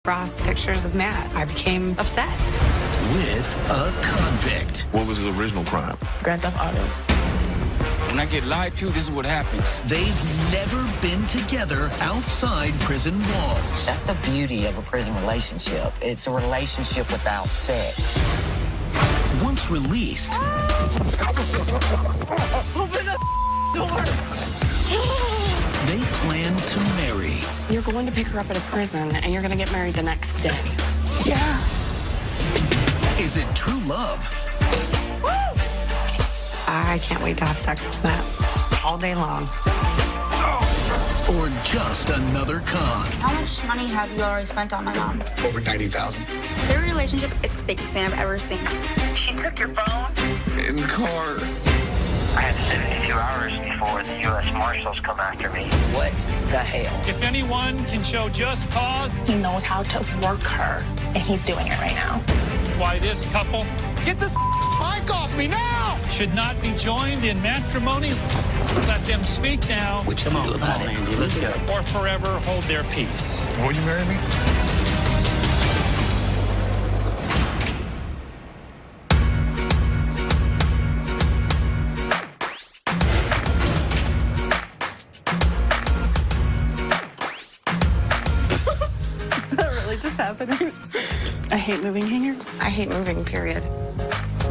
across pictures of Matt. I became obsessed. With a convict. What was his original crime? Grand Theft Auto. When I get lied to, this is what happens. They've never been together outside prison walls. That's the beauty of a prison relationship. It's a relationship without sex. Once released, Open the door! they plan to marry. You're going to pick her up at a prison, and you're going to get married the next day. Yeah. Is it true love? I can't wait to have sex with Matt all day long. Or just another con? How much money have you already spent on my mom? Over 90,000. Their relationship is the biggest thing I've ever seen. She took your phone? In the car. I had 72 hours before the U.S. Marshals come after me. What the hell? If anyone can show just cause, He knows how to work her, and he's doing it right now. why this couple Get this mic off me now! should not be joined in matrimony, let them speak now What you gonna do about it? Let's go. or forever hold their peace. Will you marry me? Is that really just happening? I hate moving hangers. I hate moving, period.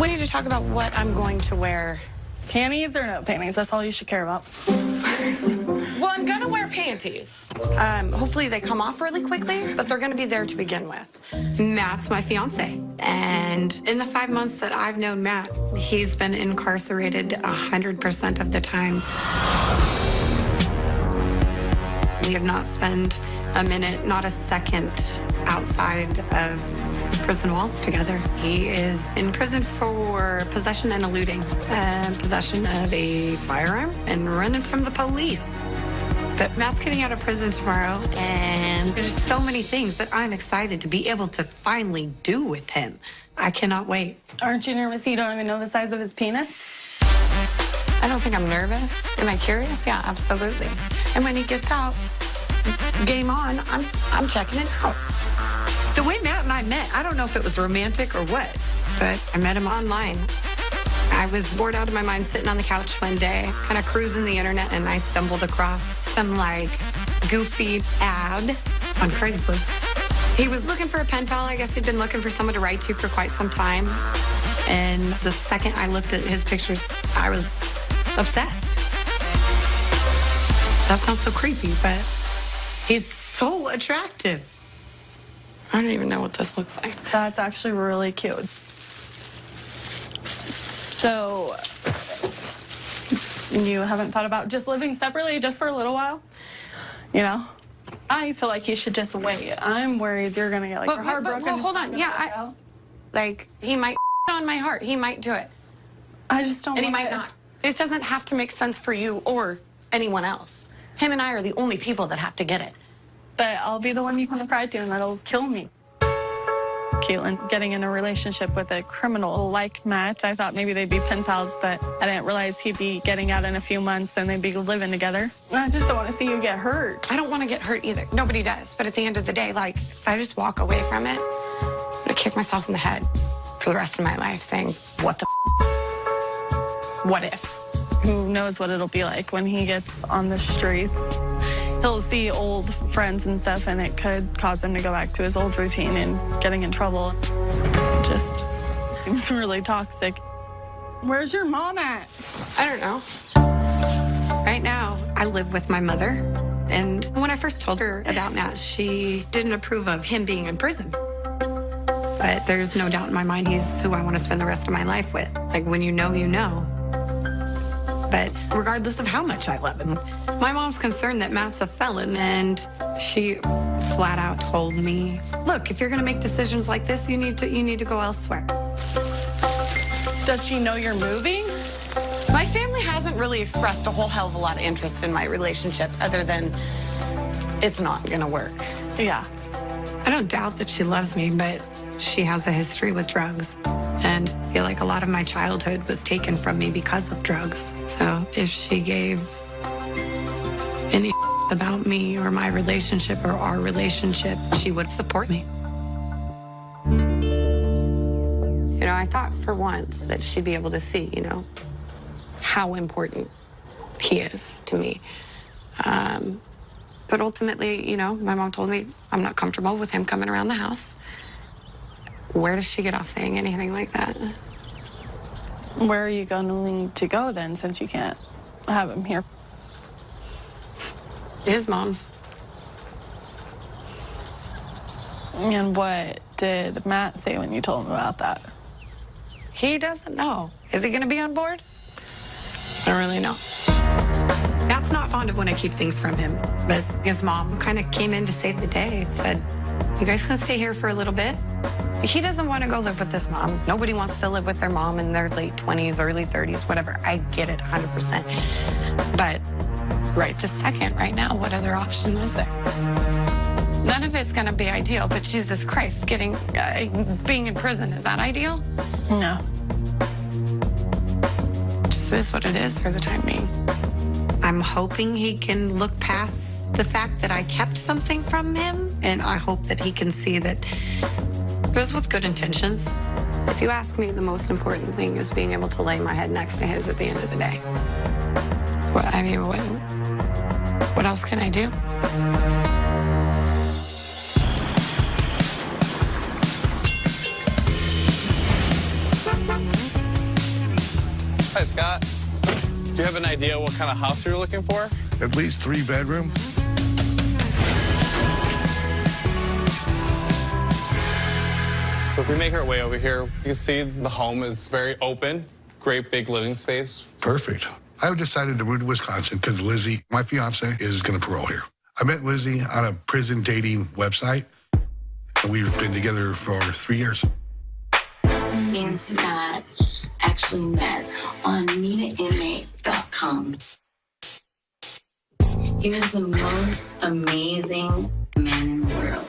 We need to talk about what I'm going to wear. Panties or no panties? That's all you should care about. Well, I'm going to wear panties. Hopefully they come off really quickly, but they're going to be there to begin with. Matt's my fiance. And in the 5 months that I've known Matt, he's been incarcerated 100% of the time. We have not spent a minute, not a second outside of prison walls together. He is in prison for possession and eluding, possession of a firearm, and running from the police. But Matt's getting out of prison tomorrow, and there's so many things that I'm excited to be able to finally do with him. I cannot wait. Aren't you nervous you don't even know the size of his penis? I don't think I'm nervous. Am I curious? Yeah, absolutely. And when he gets out, game on, I'm checking it out. The way Matt and I met, I don't know if it was romantic or what, but I met him online. I was bored out of my mind sitting on the couch one day, kind of cruising the internet, and I stumbled across some like goofy ad on Craigslist. He was looking for a pen pal. I guess he'd been looking for someone to write to for quite some time. And the second I looked at his pictures, I was obsessed. That sounds so creepy, but he's so attractive. I don't even know what this looks like. That's actually really cute. So, you haven't thought about just living separately just for a little while? You know? I feel like you should just wait. I'm worried you're gonna get like your heart broken. Well, hold on. Yeah, he might on my heart. He might do it. I just don't And he want might not. It doesn't have to make sense for you or anyone else. Him and I are the only people that have to get it. But I'll be the one you can cry to, and that'll kill me. Caitlin, getting in a relationship with a criminal like Matt, I thought maybe they'd be pen pals, but I didn't realize he'd be getting out in a few months and they'd be living together. I just don't want to see you get hurt. I don't want to get hurt either. Nobody does. But at the end of the day, like, if I just walk away from it, I'm going to kick myself in the head for the rest of my life saying, what the what if? Who knows what it'll be like when he gets on the streets. He'll see old friends and stuff, and it could cause him to go back to his old routine and getting in trouble. It just seems really toxic. Where's your mom at? I don't know. Right now, I live with my mother. And when I first told her about Matt, she didn't approve of him being in prison. But there's no doubt in my mind he's who I want to spend the rest of my life with. Like, when you know, you know. But regardless of how much I love him, my mom's concerned that Matt's a felon, and she flat out told me, look, if you're going to make decisions like this, you need to go elsewhere. Does she know you're moving? My family hasn't really expressed a whole hell of a lot of interest in my relationship other than it's not going to work. Yeah. I don't doubt that she loves me, but she has a history with drugs. And I feel like a lot of my childhood was taken from me because of drugs. So if she gave any about me or my relationship or our relationship, she would support me. You know, I thought for once that she'd be able to see, you know, how important he is to me. But ultimately, you know, my mom told me I'm not comfortable with him coming around the house. Where does she get off saying anything like that? Where are you going to go then, since you can't have him here? His mom's. And what did Matt say when you told him about that? He doesn't know. Is he going to be on board? I don't really know. Matt's not fond of when I keep things from him, but his mom kind of came in to save the day. Said, you guys can stay here for a little bit. He doesn't want to go live with his mom. Nobody wants to live with their mom in their late 20s, early 30s, whatever. I get it 100%. But right this second, right now, what other option is there? None of it's going to be ideal, but Jesus Christ, being in prison, is that ideal? No. Just is what it is for the time being. I'm hoping he can look past the fact that I kept something from him, and I hope that he can see that it was with good intentions. If you ask me, the most important thing is being able to lay my head next to his at the end of the day. What else can I do? Hi, Scott. Do you have an idea what kind of house you're looking for? At least 3 bedroom. So if we make our way over here, you can see the home is very open, great big living space. Perfect. I decided to move to Wisconsin because Lizzie, my fiance, is going to parole here. I met Lizzie on a prison dating website, and we've been together for 3 years. Me and Scott actually met on MeetAinmate.com. He was the most amazing man in the world.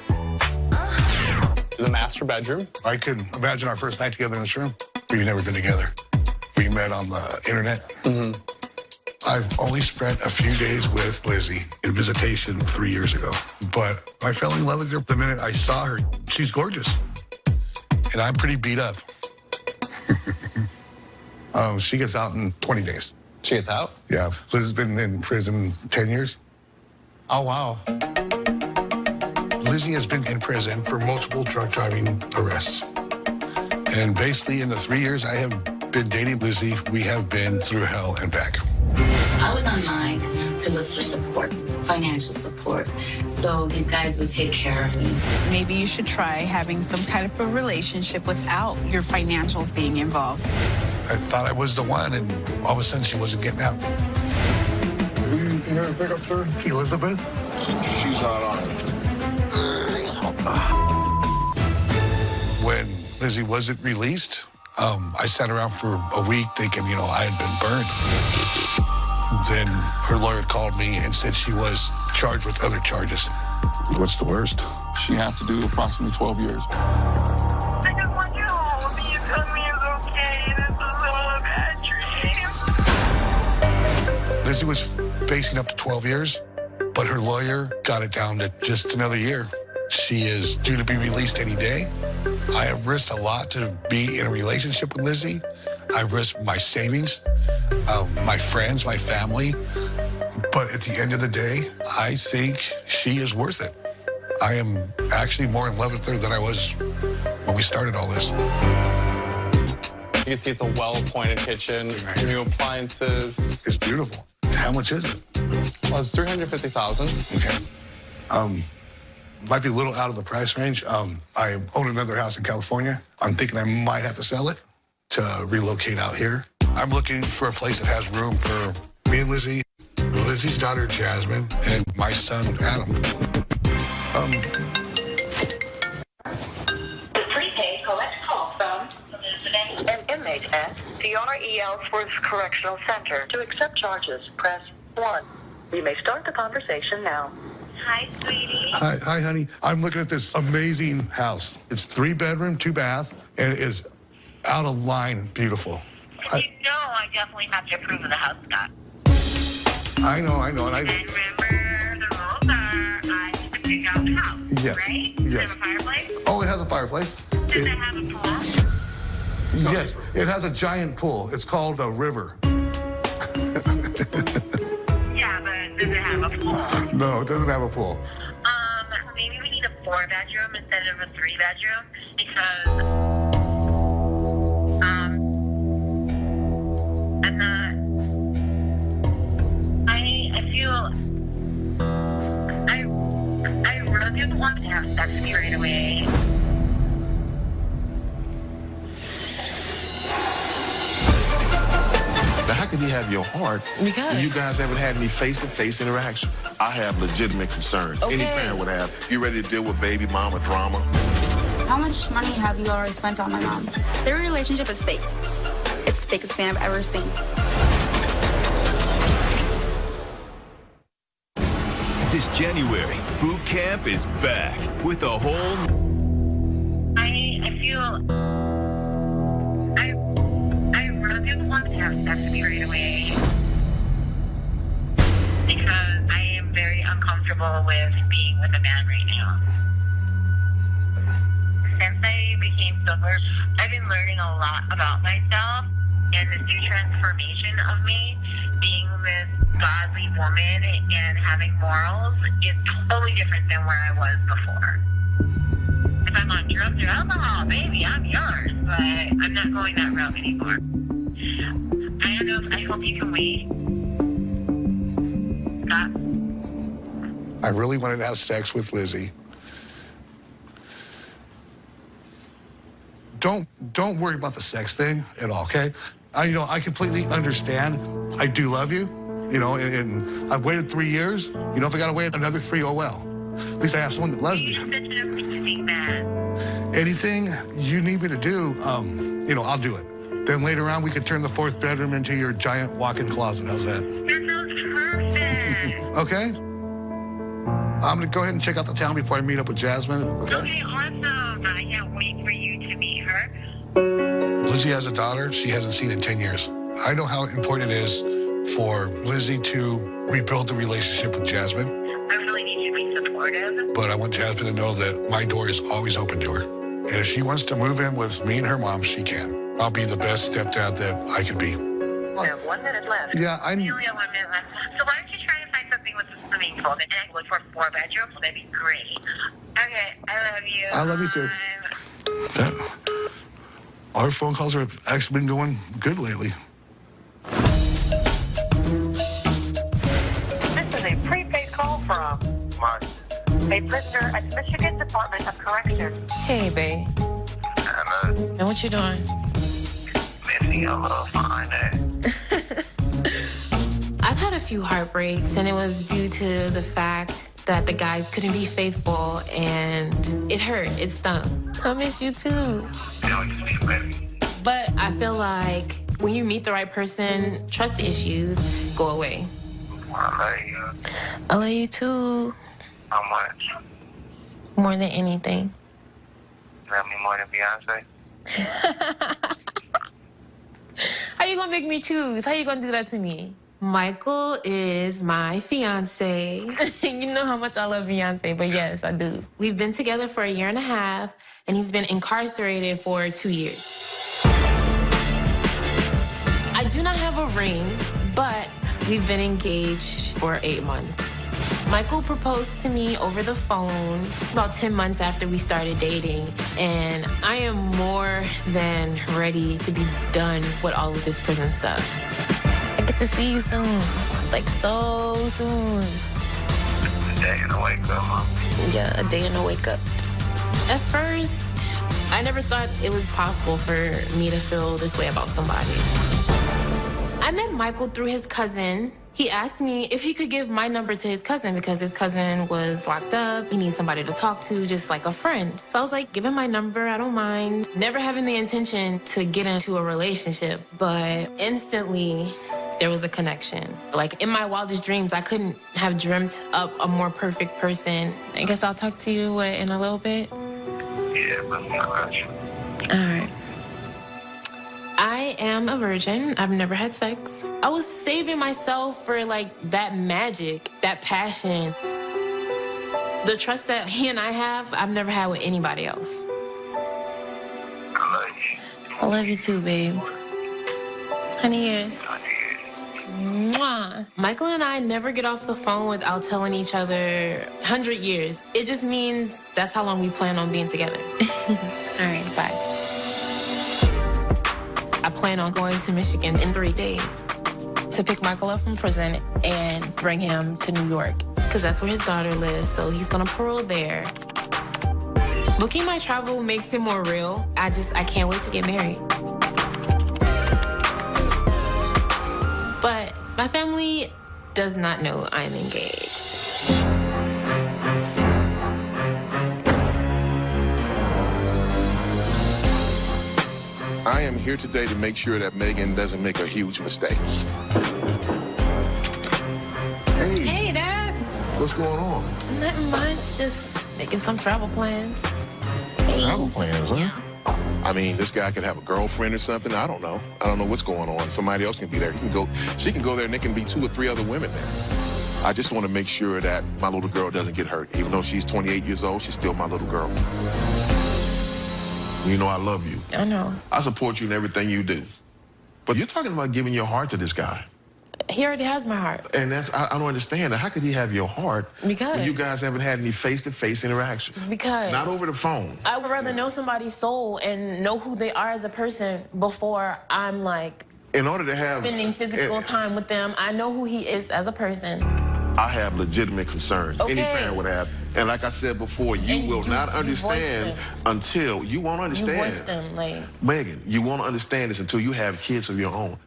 The master bedroom. I could imagine our first night together in this room. We've never been together. We met on the internet. Mm-hmm. I've only spent a few days with Lizzie in visitation 3 years ago, but I fell in love with her the minute I saw her. She's gorgeous, and I'm pretty beat up. She gets out in 20 days. She gets out? Yeah, Liz has been in prison 10 years. Oh, wow. Lizzie has been in prison for multiple drug driving arrests. And basically, in the 3 years I have been dating Lizzie, we have been through hell and back. I was online to look for support, financial support, so these guys would take care of me. Maybe you should try having some kind of a relationship without your financials being involved. I thought I was the one, and all of a sudden she wasn't getting out. Who you here to pick up, sir? Elizabeth? She's not on it. When Lizzie wasn't released, I sat around for a week thinking, you know, I had been burned. Then her lawyer called me and said she was charged with other charges. What's the worst? She has to do approximately 12 years. I just want you to hold me. You tell me it's okay. This is all a bad dream. Lizzie was facing up to 12 years, but her lawyer got it down to just another year. She is due to be released any day. I have risked a lot to be in a relationship with Lizzie. I risked my savings, my friends, my family. But at the end of the day, I think she is worth it. I am actually more in love with her than I was when we started all this. You can see it's a well-appointed kitchen, Right. new appliances. It's beautiful. How much is it? Well, it's $350,000. Okay. Might be a little out of the price range. I own another house in California. I'm thinking I might have to sell it to relocate out here. I'm looking for a place that has room for me and Lizzie, Lizzie's daughter, Jasmine, and my son, Adam. The prepaid collect call from an inmate at CRE Ellsworth Correctional Center. To accept charges, press 1. You may start the conversation now. Hi, sweetie. Hi, honey. I'm looking at this amazing house. It's 3 bedroom, 2 bath, and it is out of line beautiful. I definitely have to approve of the house, Scott. I know, and Remember the big out house, Yes. right? Does Yes. it have a fireplace? Oh, it has a fireplace. Does it have a pool? Yes, it has a giant pool. It's called the river. Yeah, but does it have a pool? No, it doesn't have a pool. Maybe we need a 4-bedroom instead of a 3-bedroom because, I'm not, I feel, I really didn't want to have sex with you right away. Now, how could he have your heart Because when you guys haven't had any face-to-face interaction? I have legitimate concerns. Any parent would have. You ready to deal with baby mama drama? How much money have you already spent on my mom? Their relationship is fake. It's the fakest thing I've ever seen. This January, boot camp is back with a whole... I feel, I really didn't want to have sex with you right away because I am very uncomfortable with being with a man right now. Since I became sober, I've been learning a lot about myself and this new transformation of me. Being this godly woman and having morals is totally different than where I was before. If I'm on drugs or alcohol, baby, I'm yours, but I'm not going that route anymore. I don't know, I hope you can wait. Stop. I really wanted to have sex with Lizzie. Don't worry about the sex thing at all, okay? I completely understand. I do love you, and I've waited 3 years. If I gotta wait another 3, oh well. At least I have someone that loves me. You're such an amazing man. Anything you need me to do, I'll do it. Then later on, we could turn the 4th bedroom into your giant walk-in closet. How's that? That sounds perfect. Okay? I'm gonna go ahead and check out the town before I meet up with Jasmine. Okay, awesome. I can't wait for you to meet her. Lizzie has a daughter she hasn't seen in 10 years. I know how important it is for Lizzie to rebuild the relationship with Jasmine. I really need you to be supportive. But I want Jasmine to know that my door is always open to her. And if she wants to move in with me and her mom, she can. I'll be the best stepdad that I can be. We have 1 minute left. Yeah, We only have 1 minute left. So why don't you try and find something with a swimming pool? And I can look for a 4-bedroom. That'd be great. Okay, I love you. I love you too. Our phone calls have actually been going good lately. This is a prepaid call from a prisoner at the Michigan Department of Corrections. Hey, babe. And what you doing? Missing your little fine day. I've had a few heartbreaks, and it was due to the fact that the guys couldn't be faithful, and it hurt. It stung. I miss you too. But I feel like when you meet the right person, trust issues go away. I love you. I love you too. How much? More than anything. You love me more than Beyonce? How you gonna make me choose? How you gonna do that to me? Michael is my fiance. You know how much I love Beyonce, but yes, I do. We've been together for 1.5 years, and he's been incarcerated for 2 years. I do not have a ring, but we've been engaged for 8 months. Michael proposed to me over the phone about 10 months after we started dating, and I am more than ready to be done with all of this prison stuff. I get to see you soon, like so soon. A day in the wake up, Mom. Yeah, a day in the wake up. At first, I never thought it was possible for me to feel this way about somebody. I met Michael through his cousin. He asked me if he could give my number to his cousin because his cousin was locked up. He needs somebody to talk to, just like a friend. So I was like, give him my number, I don't mind. Never having the intention to get into a relationship, but instantly there was a connection. Like in my wildest dreams, I couldn't have dreamt up a more perfect person. I guess I'll talk to you in a little bit. Yeah, but no rush. All right. I am a virgin. I've never had sex. I was saving myself for like that magic, that passion. The trust that he and I have, I've never had with anybody else. I love you too, babe. Honey ears. Mwah. Michael and I never get off the phone without telling each other 100 years. It just means that's how long we plan on being together. All right, bye. I plan on going to Michigan in 3 days to pick Michael up from prison and bring him to New York, because that's where his daughter lives, so he's gonna parole there. Booking my travel makes it more real. I can't wait to get married. But my family does not know I'm engaged. I am here today to make sure that Megan doesn't make a huge mistake. Hey. Hey, Dad. What's going on? Nothing much, just making some travel plans. Travel plans, huh? I mean, this guy could have a girlfriend or something. I don't know. I don't know what's going on. Somebody else can be there. She can go there and there can be 2 or 3 other women there. I just want to make sure that my little girl doesn't get hurt. Even though she's 28 years old, she's still my little girl. You know I love you. I know. I support you in everything you do. But you're talking about giving your heart to this guy. He already has my heart. And I don't understand that. How could he have your heart Because when you guys haven't had any face-to-face interaction? Because not over the phone. I would rather know somebody's soul and know who they are as a person before I'm like in order to have spending physical time with them. I know who he is as a person. I have legitimate concerns. Okay. Any parent would have. And like I said before, you will not understand until you won't understand. You voice them, like Megan, you won't understand this until you have kids of your own.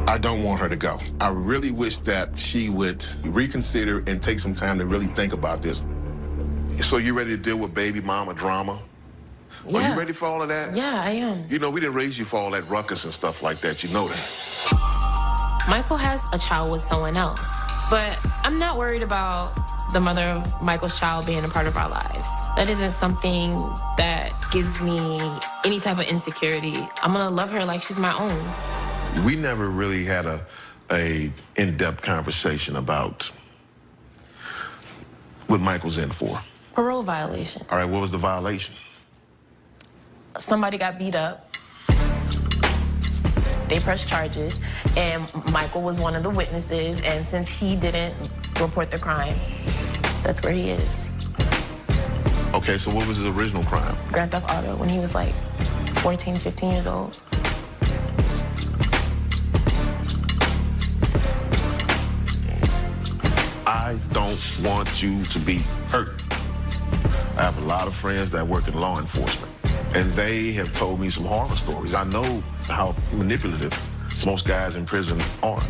I don't want her to go. I really wish that she would reconsider and take some time to really think about this. So you ready to deal with baby mama drama? Yeah. Are you ready for all of that? Yeah, I am. You know, we didn't raise you for all that ruckus and stuff like that. You know that. Michael has a child with someone else, but I'm not worried about the mother of Michael's child being a part of our lives. That isn't something that gives me any type of insecurity. I'm gonna love her like she's my own. We never really had a in-depth conversation about what Michael's in for. Parole violation. All right, what was the violation? Somebody got beat up. They pressed charges, and Michael was one of the witnesses, and since he didn't report the crime, that's where he is. Okay, so what was his original crime? Grand Theft Auto, when he was like 14, 15 years old. I don't want you to be hurt. I have a lot of friends that work in law enforcement, and they have told me some horror stories. I know how manipulative most guys in prison are.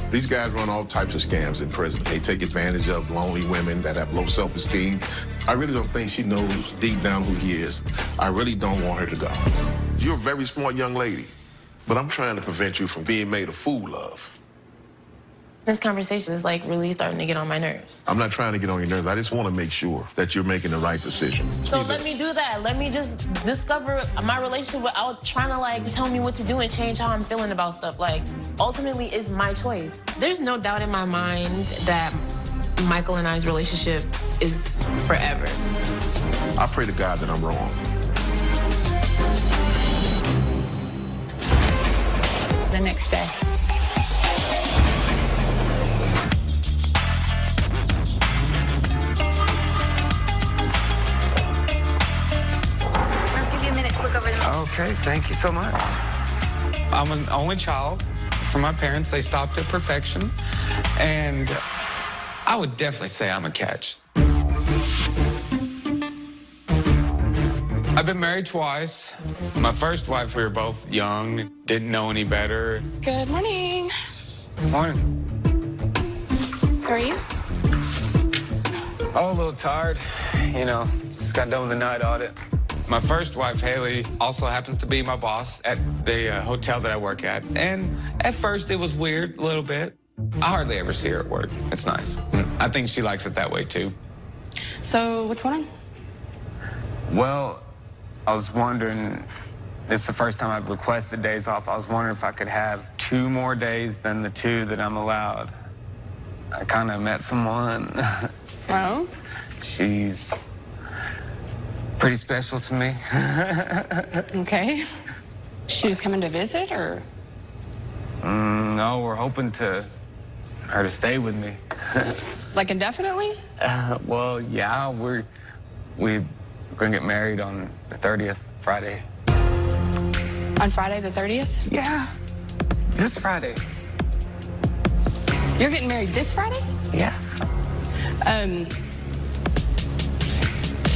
These guys run all types of scams in prison. They take advantage of lonely women that have low self-esteem. I really don't think she knows deep down who he is. I really don't want her to go. You're a very smart young lady, but I'm trying to prevent you from being made a fool of. This conversation is like really starting to get on my nerves. I'm not trying to get on your nerves. I just want to make sure that you're making the right decision. So let me do that. Let me just discover my relationship without trying to like tell me what to do and change how I'm feeling about stuff. Like, ultimately, it's my choice. There's no doubt in my mind that Michael and I's relationship is forever. I pray to God that I'm wrong. The next day. Okay, thank you so much. I'm an only child. From my parents, they stopped at perfection. And I would definitely say I'm a catch. I've been married twice. My first wife, we were both young, didn't know any better. Good morning. Morning. How are you? Oh, a little tired. You know, just got done with the night audit. My first wife, Haley, also happens to be my boss at the hotel that I work at. And at first, it was weird, a little bit. I hardly ever see her at work. It's nice. I think she likes it that way, too. So, what's going on? Well, I was wondering, it's the first time I've requested days off. I was wondering if I could have 2 more days than the 2 that I'm allowed. I kind of met someone. Well? She's pretty special to me. Okay. She was coming to visit, or? No, we're hoping her to stay with me. Like indefinitely? Well, yeah, we're gonna get married on the 30th, Friday. On Friday the 30th? Yeah, this Friday. You're getting married this Friday? Yeah.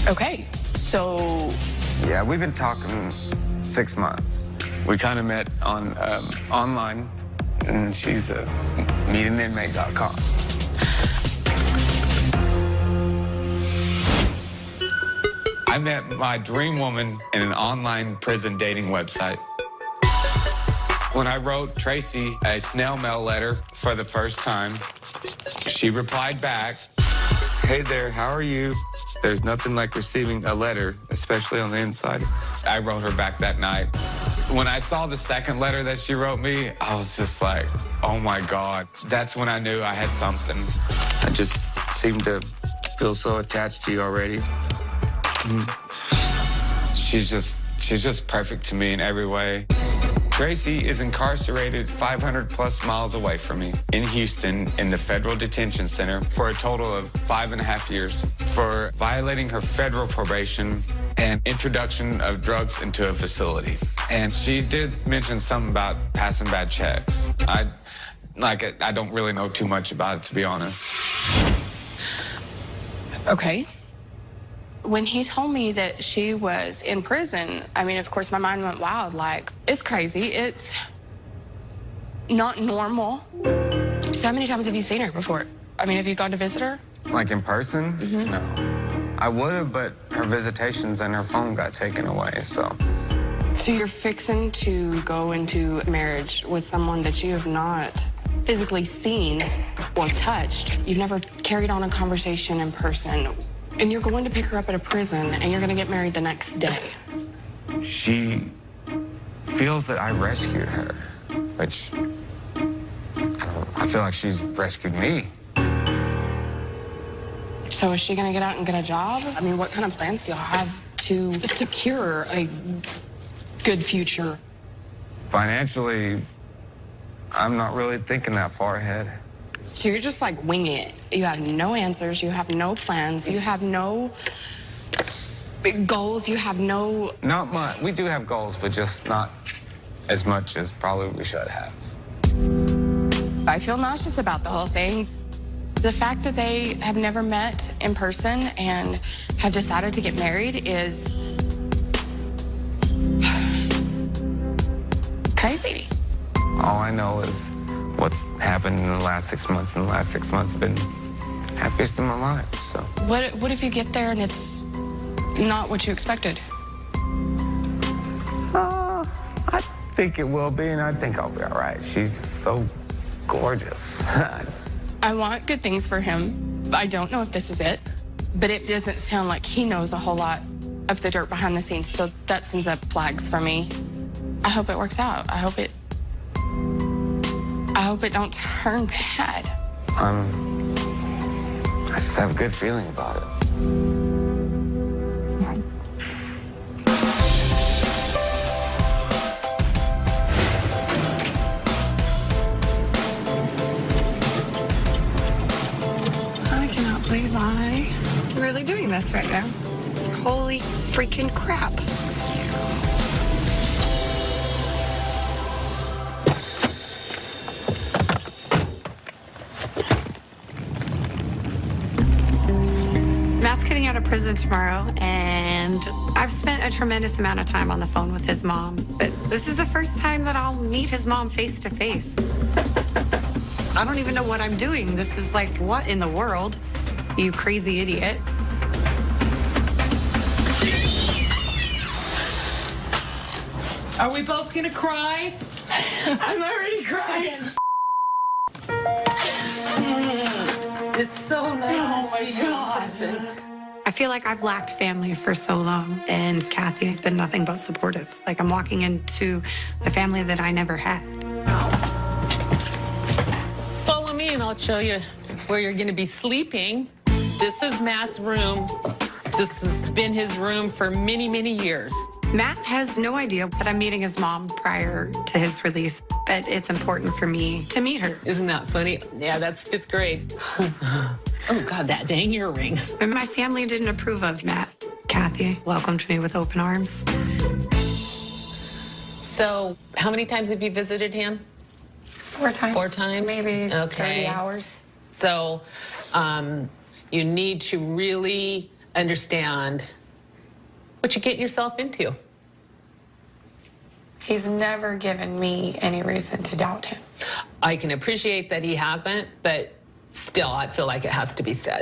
Okay, so... Yeah, we've been talking 6 months. We kind of met on online, and she's meetinginmate.com. I met my dream woman in an online prison dating website. When I wrote Tracy a snail mail letter for the first time, she replied back, "Hey there, how are you? There's nothing like receiving a letter, especially on the inside." I wrote her back that night. When I saw the second letter that she wrote me, I was just like, oh my God. That's when I knew I had something. I just seemed to feel so attached to you already. She's just perfect to me in every way. Tracy is incarcerated 500 plus miles away from me in Houston in the federal detention center for a total of 5.5 years for violating her federal probation and introduction of drugs into a facility. And she did mention something about passing bad checks. I don't really know too much about it, to be honest. Okay. When he told me that she was in prison, I mean, of course, my mind went wild. Like, it's crazy. It's not normal. So how many times have you seen her before? I mean, have you gone to visit her? Like in person? Mm-hmm. No. I would have, but her visitations and her phone got taken away, so. So you're fixing to go into marriage with someone that you have not physically seen or touched. You've never carried on a conversation in person. And you're going to pick her up at a prison, and you're going to get married the next day. She feels that I rescued her, which I feel like she's rescued me. So is she going to get out and get a job? I mean, what kind of plans do you have to secure a good future? Financially, I'm not really thinking that far ahead. So you're just like winging it. You have no answers. You have no plans. You have no big goals. You have no... Not much. We do have goals, but just not as much as probably we should have. I feel nauseous about the whole thing. The fact that they have never met in person and have decided to get married is crazy. All I know is what's happened in the last 6 months, and the last 6 months have been happiest in my life, so. What if you get there and it's not what you expected? I think it will be, and I think I'll be all right. She's so gorgeous. I want good things for him. I don't know if this is it, but it doesn't sound like he knows a whole lot of the dirt behind the scenes, so that sends up flags for me. I hope it works out. I hope it don't turn bad. I just have a good feeling about it. I cannot believe I'm really doing this right now. Holy freaking crap. Matt's getting out of prison tomorrow, and I've spent a tremendous amount of time on the phone with his mom. But this is the first time that I'll meet his mom face to face. I don't even know what I'm doing. This is like, what in the world? You crazy idiot. Are we both gonna cry? I'm already crying. It's so nice to see you in person. I feel like I've lacked family for so long, and Kathy's been nothing but supportive. Like I'm walking into the family that I never had. Follow me and I'll show you where you're gonna be sleeping. This is Matt's room. This has been his room for many, many years. Matt has no idea that I'm meeting his mom prior to his release, but it's important for me to meet her. Isn't that funny? Yeah, that's 5th grade. Oh, God, that dang earring. And my family didn't approve of Matt. Kathy welcomed me with open arms. So, how many times have you visited him? 4 times. 4 times? Maybe okay. 30 hours. So, you need to really understand what you get yourself into. He's never given me any reason to doubt him. I can appreciate that he hasn't, but still, I feel like it has to be said.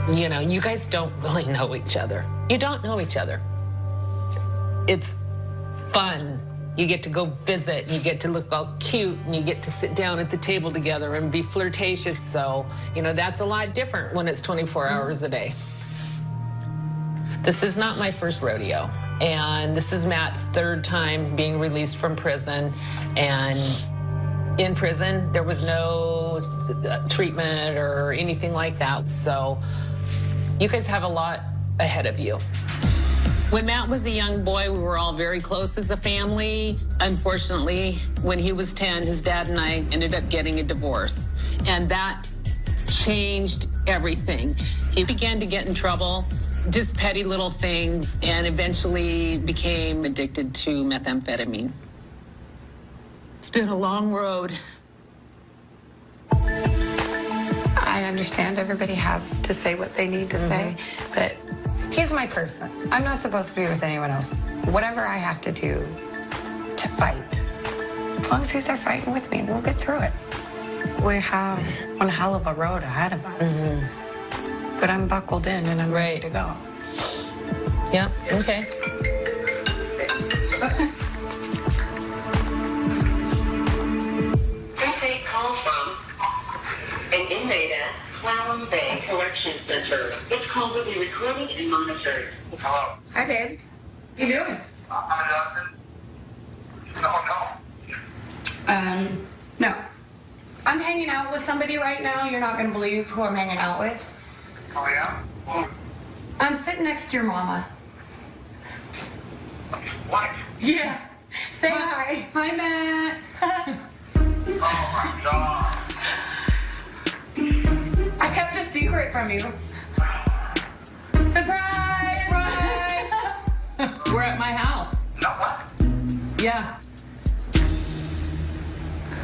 You know, you guys don't really know each other. You don't know each other. It's fun. You get to go visit, and you get to look all cute, and you get to sit down at the table together and be flirtatious. So, you know, that's a lot different when it's 24 hours a day. This is not my first rodeo, and this is Matt's 3rd time being released from prison. And in prison, there was no treatment or anything like that. So you guys have a lot ahead of you. When Matt was a young boy, we were all very close as a family. Unfortunately, when he was 10, his dad and I ended up getting a divorce. And that changed everything. He began to get in trouble, just petty little things, and eventually became addicted to methamphetamine. It's been a long road. I understand everybody has to say what they need to say, but he's my person. I'm not supposed to be with anyone else. Whatever I have to do to fight, as long as he's there fighting with me, we'll get through it. We have one hell of a road ahead of us. But I'm buckled in and I'm ready to go. Yeah, okay. This call from an inmate at Clallam Bay Correction Center. This call will be recorded and monitored. Hello. Hi, babe. How you doing? No. I'm hanging out with somebody right now. You're not going to believe who I'm hanging out with. Oh, yeah? I'm sitting next to your mama. What? Yeah. Say hi. Hi, Matt. Oh, my God. I kept a secret from you. Surprise! Surprise! We're at my house. No, what? Yeah.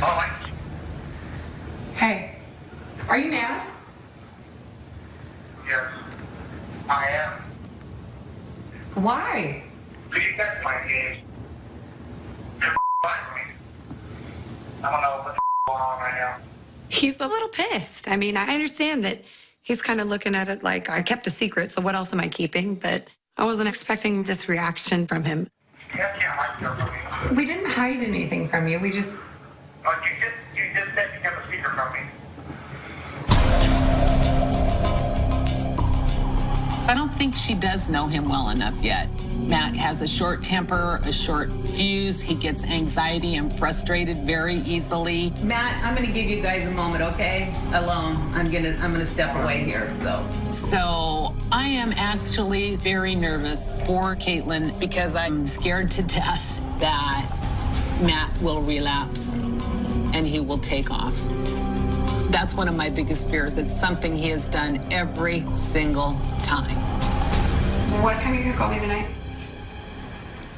Oh, Hey, are you mad? yes. I am. Why? Because you guys playing games. You're me. I don't know what's going on right now. He's a little pissed. I mean, I understand that he's kind of looking at it like I kept a secret, so what else am I keeping? But I wasn't expecting this reaction from him. You can't hide stuff from me. We didn't hide anything from you. We just... Oh, you just said you kept a secret from me. I don't think she does know him well enough yet. Matt has a short temper, a short fuse. He gets anxiety and frustrated very easily. Matt, I'm gonna give you guys a moment, okay? Alone. I'm gonna step away here, So I am actually very nervous for Caitlin because I'm scared to death that Matt will relapse and he will take off. That's one of my biggest fears. It's something he has done every single time. What time are you going to call me tonight?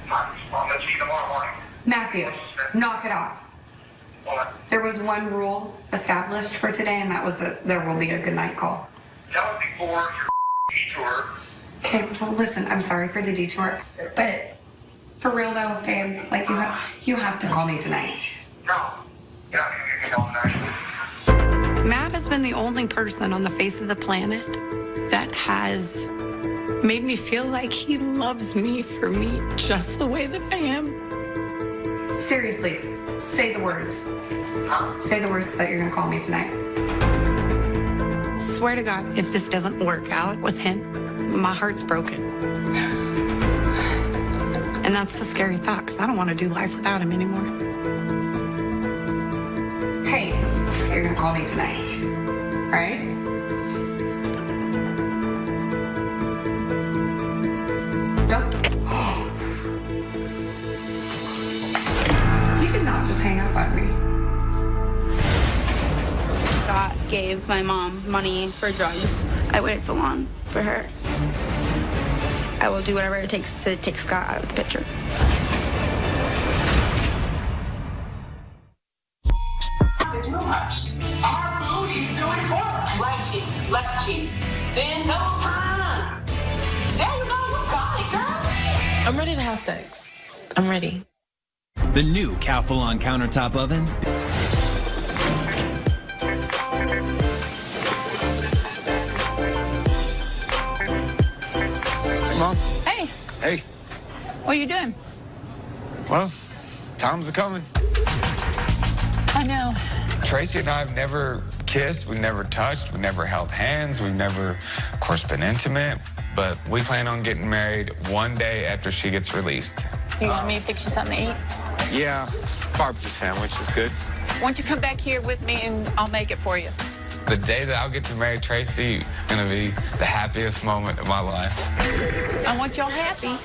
I'll let you tomorrow morning. Matthew, knock it off. What? There was one rule established for today, and that was that there will be a good night call. That was before your detour. Okay, well, listen, I'm sorry for the detour, but for real though, babe, like you have to call me tonight. No. Yeah, you can call tonight. Matt has been the only person on the face of the planet that has made me feel like he loves me for me just the way that I am. Seriously, say the words. Say the words that you're gonna call me tonight. Swear to God, if this doesn't work out with him, my heart's broken. And that's the scary thought, because I don't want to do life without him anymore. Hey, you're gonna call me tonight, right? gave my mom money for drugs. I waited so long for her. I will do whatever it takes to take Scott out of the picture. Our booty's doing for us. Right cheek, left cheek. Then double time. There you go, you got it, girl. I'm ready to have sex. I'm ready. The new Calphalon countertop oven. Hey, Mom. Hey, Hey. what are you doing? Well, time's coming. I know. Tracy and I have never kissed, we've never touched, we've never held hands, we've never, of course, been intimate, but we plan on getting married one day after she gets released. You want me to fix you something to eat? Yeah, barbecue sandwich is good. Why don't you come back here with me and I'll make it for you? The day that I'll get to marry Tracy is gonna be the happiest moment of my life. I want y'all happy,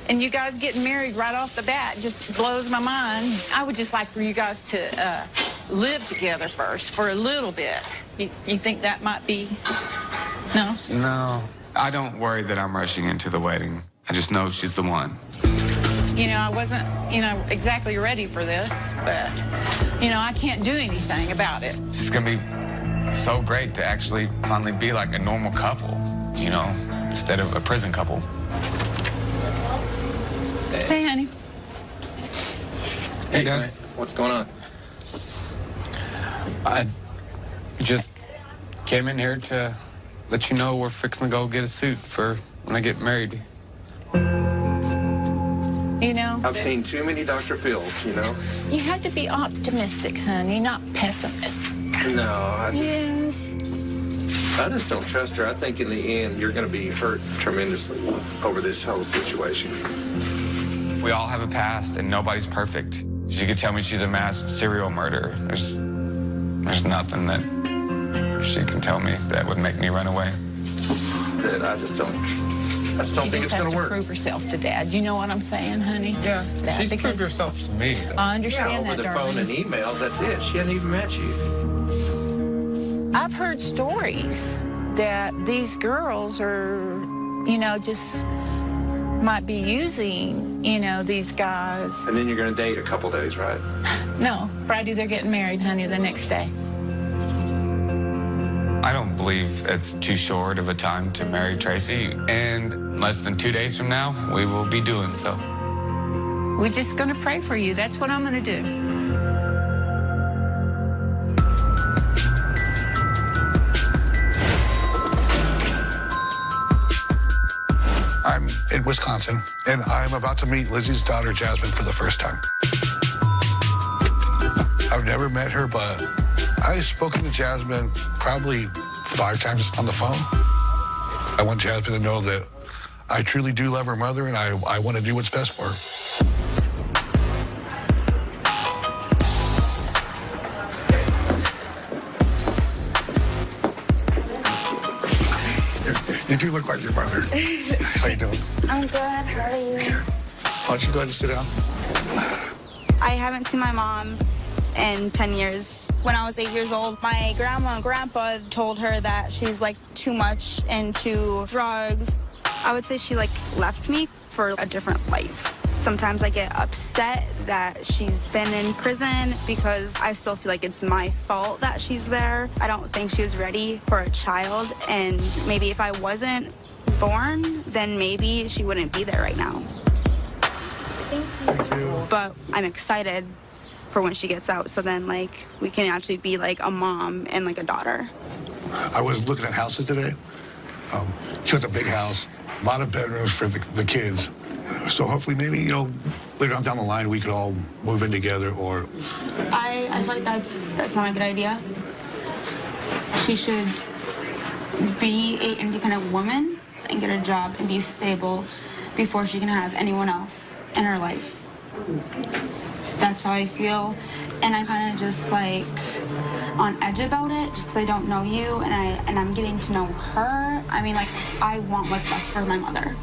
and you guys getting married right off the bat just blows my mind. I would just like for you guys to live together first for a little bit. You think that might be? No? No, I don't worry that I'm rushing into the wedding. I just know she's the one. You know, I wasn't, exactly ready for this, but, I can't do anything about it. It's just gonna be so great to actually finally be like a normal couple, instead of a prison couple. Hey, honey. Hey, Dad. What's going on? I just came in here to let you know we're fixing to go get a suit for when I get married. I've seen too many Dr. Phils, You have to be optimistic, honey, not pessimistic. No, I Yes. just don't trust her. I think in the end, you're going to be hurt tremendously over this whole situation. We all have a past, and nobody's perfect. She could tell me she's a mass serial murderer. There's nothing that she can tell me that would make me run away. That I just don't think it's going to work. She just has to prove herself to Dad. You know what I'm saying, honey? Yeah, she's proved herself to me. I understand over that, the phone and emails, that's it. She hadn't even met you. I've heard stories that these girls are, just might be using, these guys. And then you're going to date a couple days, right? No, Friday they're getting married, honey, the next day. I don't believe it's too short of a time to marry Tracy, and less than 2 days from now, we will be doing so. We're just going to pray for you. That's what I'm going to do. I'm in Wisconsin, and I'm about to meet Lizzie's daughter, Jasmine, for the first time. I've never met her, but I've spoken to Jasmine probably 5 times on the phone. I want Jasmine to know that I truly do love her mother, and I want to do what's best for her. You do look like your mother. How you doing? I'm good. How are you? Why don't you go ahead and sit down? I haven't seen my mom in 10 years. When I was 8 years old, my grandma and grandpa told her that she's too much into drugs. I would say she left me for a different life. Sometimes I get upset that she's been in prison because I still feel like it's my fault that she's there. I don't think she was ready for a child, and maybe if I wasn't born, then maybe she wouldn't be there right now. Thank you. But I'm excited for when she gets out, so then we can actually be a mom and a daughter. I was looking at houses today. She wants a big house, a lot of bedrooms for the kids. So hopefully maybe, later on down the line, we could all move in together, or... I feel like that's not a good idea. She should be an independent woman and get a job and be stable before she can have anyone else in her life. That's how I feel. And I'm kind of just on edge about it just because I don't know you and I'm getting to know her. I mean, I want what's best for my mother.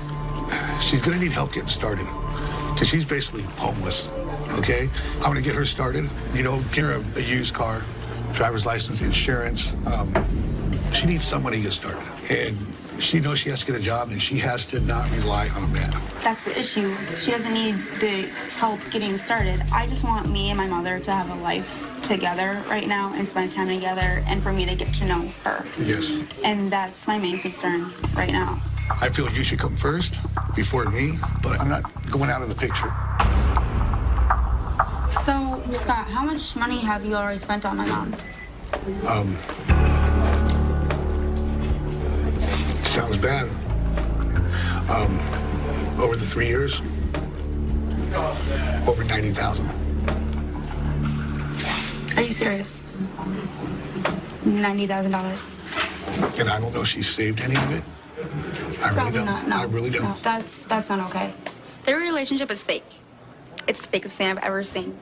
She's gonna need help getting started because she's basically homeless, okay? I'm gonna get her started, get her a used car, driver's license, insurance. She needs someone to get started. And she knows she has to get a job, and she has to not rely on a man. That's the issue. She doesn't need the help getting started. I just want me and my mother to have a life together right now and spend time together and for me to get to know her. Yes. And that's my main concern right now. I feel you should come first before me, but I'm not going out of the picture. So, Scott, how much money have you already spent on my mom? Sounds bad. Over the 3 years, over $90,000. Are you serious? $90,000? And I don't know if she saved any of it. I really don't. Not, no. I really don't. No, that's not okay. Their relationship is fake. It's the fakest thing I've ever seen.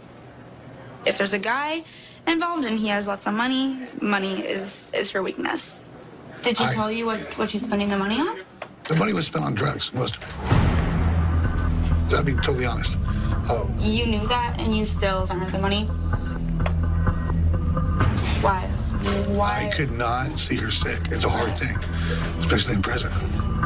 If there's a guy involved and he has lots of money, money is her weakness. Did she tell you what she's spending the money on? The money was spent on drugs, most of it. I'll be totally honest. You knew that and you still sent her the money? Why? I could not see her sick. It's a hard thing, especially in prison.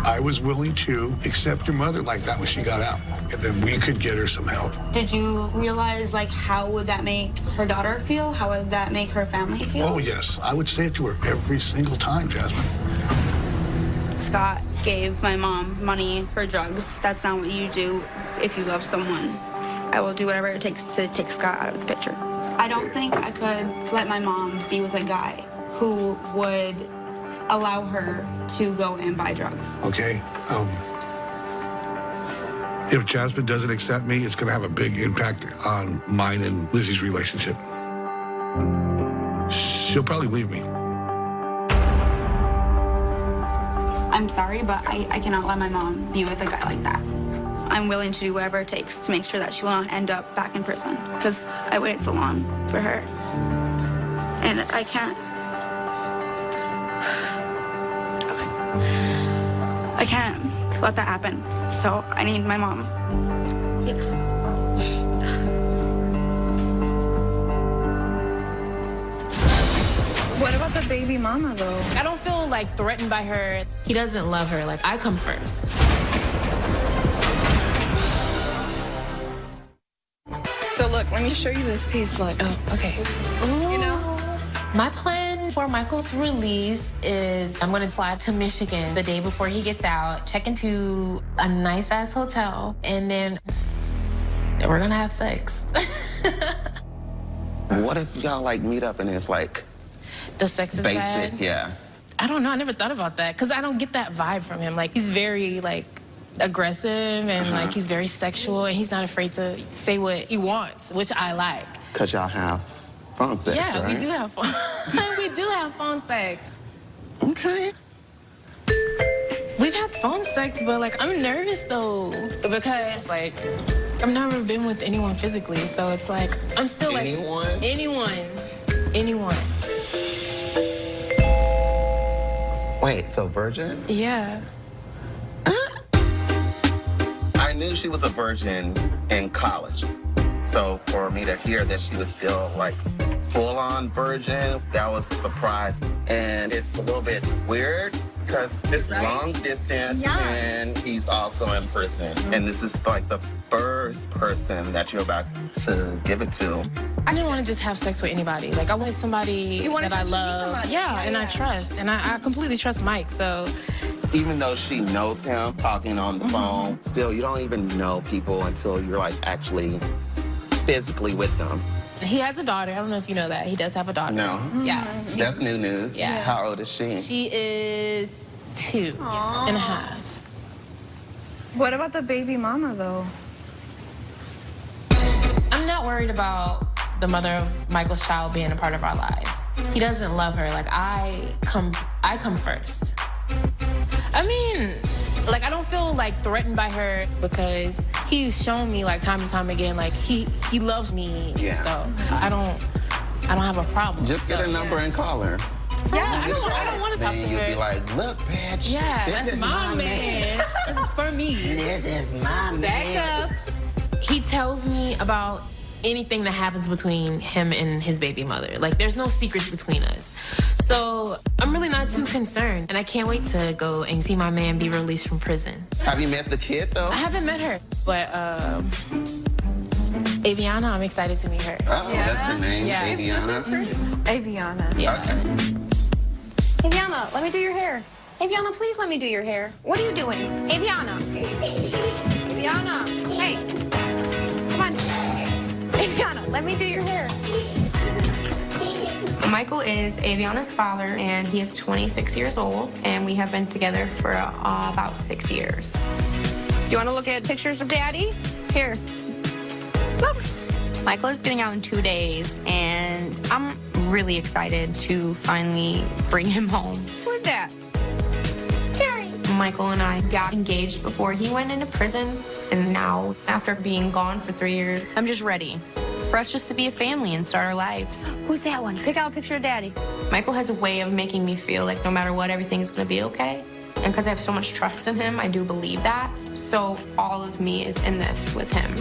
I was willing to accept your mother like that when she got out, and then we could get her some help. Did you realize, like, how would that make her daughter feel? How would that make her family feel? Oh, yes. I would say it to her every single time, Jasmine. Scott gave my mom money for drugs. That's not what you do if you love someone. I will do whatever it takes to take Scott out of the picture. I don't think I could let my mom be with a guy who would allow her to go and buy drugs. Okay. If Jasmine doesn't accept me, it's going to have a big impact on mine and Lizzie's relationship. She'll probably leave me. I'm sorry, but I cannot let my mom be with a guy like that. I'm willing to do whatever it takes to make sure that she will not end up back in prison, because I waited so long for her. And I can't let that happen. So I need my mom. Yeah. What about the baby mama, though? I don't feel like threatened by her. He doesn't love her. Like, I come first. So look, let me show you this piece. Look. Oh, okay. Ooh. You know? My plan for Michael's release is I'm gonna fly to Michigan the day before he gets out, check into a nice-ass hotel, and then we're gonna have sex. What if y'all, like, meet up and it's, like, the sex is basic? bad? Yeah. I don't know. I never thought about that, because I don't get that vibe from him. Like, he's very, like, aggressive, and, like, he's very sexual, and he's not afraid to say what he wants, which I like. Because y'all have phone sex, Yeah, right? we do have phone. We do have phone sex. Okay. We've had phone sex, but, like, I'm nervous, though, because, like, I've never been with anyone physically, so it's like, I'm still, like... Anyone. Wait, so virgin? Yeah. I knew she was a virgin in college. So for me to hear that she was still, like, full-on virgin, that was a surprise. And it's a little bit weird because it's long distance and he's also in prison. And this is, like, the first person that you're about to give it to. I didn't want to just have sex with anybody. Like, I wanted somebody that I love. Yeah, and I trust. And I completely trust Mike, so... Even though she knows him, talking on the phone, still, you don't even know people until you're, like, actually physically with them. He has a daughter. I don't know if you know that. He does have a daughter. No. Yeah. That's new news. Yeah. How old is she? She is 2.5. What about the baby mama, though? I'm not worried about the mother of Michael's child being a part of our lives. He doesn't love her. Like, I come first. I mean, like, I don't feel, like, threatened by her because he's shown me, like, time and time again, like, he loves me. Yeah. So I don't have a problem. Just get a number and call her. Yeah, I don't want to talk to her. Then you'll be like, look, bitch. Yeah, this that's is my man. This is for me. This is my man. Back up. He tells me about anything that happens between him and his baby mother. Like, there's no secrets between us. So I'm really not too concerned, and I can't wait to go and see my man be released from prison. Have you met the kid, though? I haven't met her, but Aviana, I'm excited to meet her. Oh, that's her name, Aviana? Aviana. Yeah. Aviana, let me do your hair. Aviana, please let me do your hair. What are you doing? Aviana. Aviana, hey. Come on. Aviana, let me do your hair. Michael is Aviana's father, and he is 26 years old, and we have been together for about 6 years. Do you want to look at pictures of Daddy? Here. Look. Michael is getting out in 2 days, and I'm really excited to finally bring him home. Who's that? Gary. Michael and I got engaged before he went into prison, and now, after being gone for 3 years, I'm just ready for us just to be a family and start our lives. Who's that one? Pick out a picture of Daddy. Michael has a way of making me feel like no matter what, everything is going to be okay. And because I have so much trust in him, I do believe that. So all of me is in this with him.